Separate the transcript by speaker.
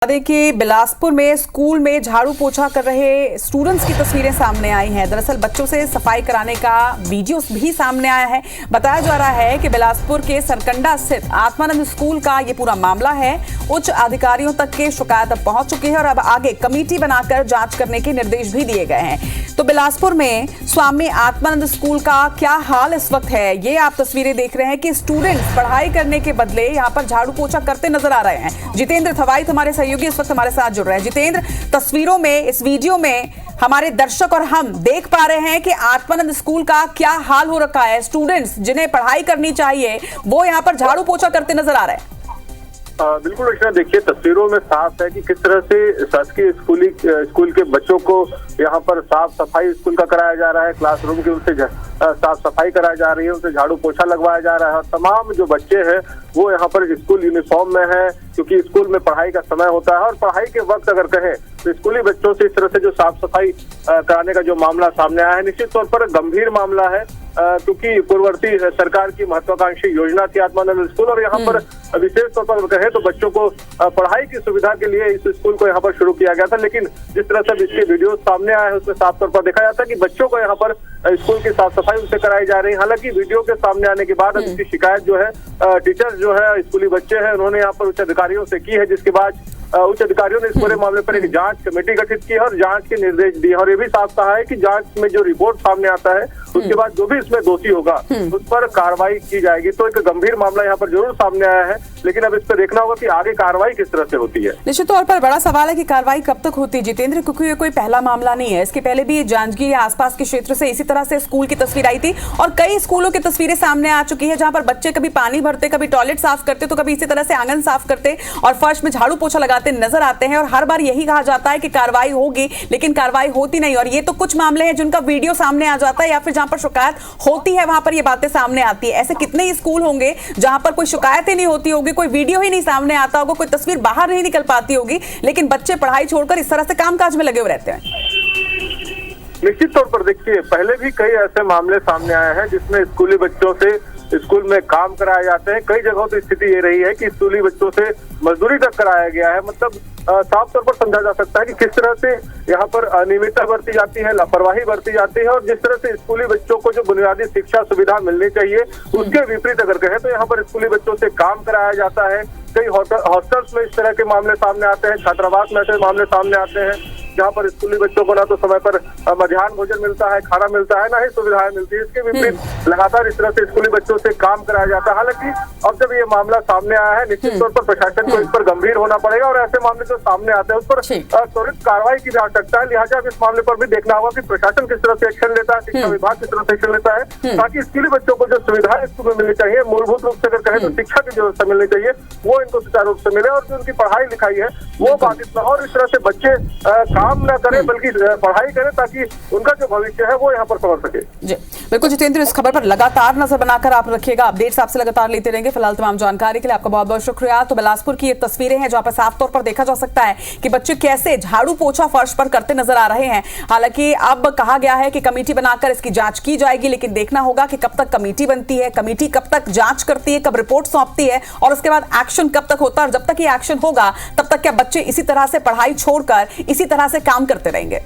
Speaker 1: देखिए, बिलासपुर में स्कूल में झाड़ू पोछा कर रहे स्टूडेंट्स की तस्वीरें सामने आई हैं। दरअसल बच्चों से सफाई कराने का वीडियो भी सामने आया है। बताया जा रहा है कि बिलासपुर के सरकंडा स्थित आत्मानंद स्कूल का ये पूरा मामला है। उच्च अधिकारियों तक के शिकायत अब पहुंच चुकी है और अब आगे कमेटी बनाकर जांच करने के निर्देश भी दिए गए हैं। तो बिलासपुर में स्वामी आत्मानंद स्कूल का क्या हाल इस वक्त है, ये आप तस्वीरें देख रहे हैं कि स्टूडेंट्स पढ़ाई करने के बदले यहाँ पर झाड़ू पोछा करते नजर आ रहे हैं। जितेंद्र थवाइत हमारे सहयोगी इस वक्त हमारे साथ जुड़ रहे हैं। जितेंद्र, तस्वीरों में, इस वीडियो में हमारे दर्शक और हम देख पा रहे हैं कि आत्मानंद स्कूल का क्या हाल हो रखा है। स्टूडेंट्स जिन्हें पढ़ाई करनी चाहिए वो यहाँ पर झाड़ू पोछा करते नजर आ रहे हैं।
Speaker 2: बिल्कुल रचना, देखिए तस्वीरों में साफ है कि किस तरह से शासकीय स्कूल के बच्चों को यहाँ पर साफ सफाई स्कूल का कराया जा रहा है। क्लासरूम की उनसे साफ सफाई कराई जा रही है, उनसे झाड़ू पोछा लगवाया जा रहा है। और तमाम जो बच्चे हैं वो यहाँ पर स्कूल यूनिफॉर्म में है, क्योंकि स्कूल में पढ़ाई का समय होता है। और पढ़ाई के वक्त अगर कहें तो स्कूली बच्चों से इस तरह से जो साफ सफाई कराने का जो मामला सामने आया है, निश्चित तौर पर गंभीर मामला है, क्योंकि पूर्ववर्ती सरकार की महत्वाकांक्षी योजना थी आत्मानंद स्कूल। और यहाँ पर विशेष तौर पर कहें तो बच्चों को पढ़ाई की सुविधा के लिए इस स्कूल को यहाँ पर शुरू किया गया था। लेकिन जिस तरह से इसके वीडियो सामने आए हैं उसमें साफ तौर पर देखा जाता है कि बच्चों को यहाँ पर स्कूल की साफ सफाई उनसे कराई जा रही है। हालांकि वीडियो के सामने आने के बाद इसकी शिकायत जो है टीचर्स जो है, स्कूली बच्चे हैं, उन्होंने यहाँ पर उच्च अधिकारियों से की है, जिसके बाद उच्च अधिकारियों ने इस पूरे मामले पर एक जांच कमेटी गठित की है और जांच के निर्देश दिए। और ये भी साफ कहा है कि जांच में जो रिपोर्ट सामने आता है उसके बाद जो भी इसमें दोषी होगा उस पर कार्रवाई की जाएगी। तो एक गंभीर मामला यहाँ पर जरूर सामने आया है, लेकिन अब इस पर देखना होगा कि आगे कार्रवाई किस तरह से होती है।
Speaker 1: निश्चित तौर पर बड़ा सवाल है कि कार्रवाई कब तक होती है, जितेंद्र, क्योंकि ये कोई पहला मामला नहीं है। इसके पहले भी जांजगीर या आसपास के क्षेत्र से इसी तरह से स्कूल की तस्वीर आई थी और कई स्कूलों की तस्वीरें सामने आ चुकी है, जहां पर बच्चे कभी पानी भरते, कभी टॉयलेट साफ करते, तो कभी इसी तरह से आंगन साफ करते और फर्श में झाड़ू पोछा लगाते नजर आते हैं। और हर बार यही कहा जाता है कि कार्रवाई होगी, लेकिन कार्रवाई होती नहीं। और ये तो कुछ मामले हैं जिनका वीडियो सामने आ जाता है या फिर जहां पर शिकायत होती है वहां पर ये बातें सामने आती है। ऐसे कितने ही स्कूल होंगे जहां पर कोई शिकायत ही नहीं होती होगी, कोई वीडियो ही नहीं सामने आता होगा, कोई तस्वीर बाहर नहीं निकल पाती होगी, लेकिन बच्चे पढ़ाई छोड़कर इस तरह से कामकाज में लगे हुए रहते हैं।
Speaker 2: निश्चित तौर पर देखिए, पहले भी कई ऐसे मामले सामने आए हैं जिसमें स्कूली बच्चों से स्कूल में काम कराए जाते हैं। कई जगहों तो स्थिति ये रही है कि स्कूली बच्चों से मजदूरी तक कराया गया है। मतलब साफ तौर पर समझा जा सकता है कि किस तरह से यहाँ पर अनियमितता बरती जाती है, लापरवाही बरती जाती है। और जिस तरह से स्कूली बच्चों को जो बुनियादी शिक्षा सुविधा मिलनी चाहिए उसके विपरीत अगर कहें तो यहाँ पर स्कूली बच्चों से काम कराया जाता है। कई हॉस्टल्स में इस तरह के मामले सामने आते हैं, छात्रावास में ऐसे मामले सामने आते हैं जहाँ पर स्कूली बच्चों को ना तो समय पर मध्याह्न भोजन मिलता है, खाना मिलता है, ना ही सुविधाएं मिलती है। इसके विपरीत लगातार इस तरह से स्कूली बच्चों से काम कराया जाता है। हालांकि अब जब ये मामला सामने आया है, निश्चित तौर पर प्रशासन को इस पर गंभीर होना पड़ेगा और ऐसे मामले जो सामने आते हैं उस पर त्वरित कार्रवाई की जा सकता है। लिहाजा अब इस मामले पर भी देखना होगा कि प्रशासन किस तरह से एक्शन लेता है, शिक्षा विभाग किस तरह से एक्शन लेता है, ताकि स्कूली बच्चों को जो सुविधाएं स्कूल में मिलनी चाहिए, मूलभूत रूप से अगर कहें तो शिक्षा की व्यवस्था मिलनी चाहिए, वो इनको सुचारू रूप से मिले और जो उनकी पढ़ाई लिखाई है वो बाधित न हो और इस तरह से बच्चे काम न करें बल्कि पढ़ाई करें, ताकि उनका जो भविष्य है वो यहाँ पर संवर सके।
Speaker 1: जी बिल्कुल जितेंद्र, इस खबर पर लगातार नजर बनाकर आप रखिएगा, अपडेट्स आपसे लगातार लेते रहेंगे। फिलहाल तमाम जानकारी के लिए आपका बहुत बहुत शुक्रिया। तो बिलासपुर की ये तस्वीरें हैं जहां पर साफ तौर पर देखा जा सकता है कि बच्चे कैसे झाड़ू पोछा फर्श पर करते नजर आ रहे हैं। हालांकि अब कहा गया है कि कमेटी बनाकर इसकी जांच की जाएगी, लेकिन देखना होगा कि कब तक कमेटी बनती है, कमेटी कब तक जांच करती है, कब रिपोर्ट सौंपती है और उसके बाद एक्शन कब तक होता है। और जब तक ये एक्शन होगा तब तक क्या बच्चे इसी तरह से पढ़ाई छोड़कर इसी तरह से काम करते रहेंगे।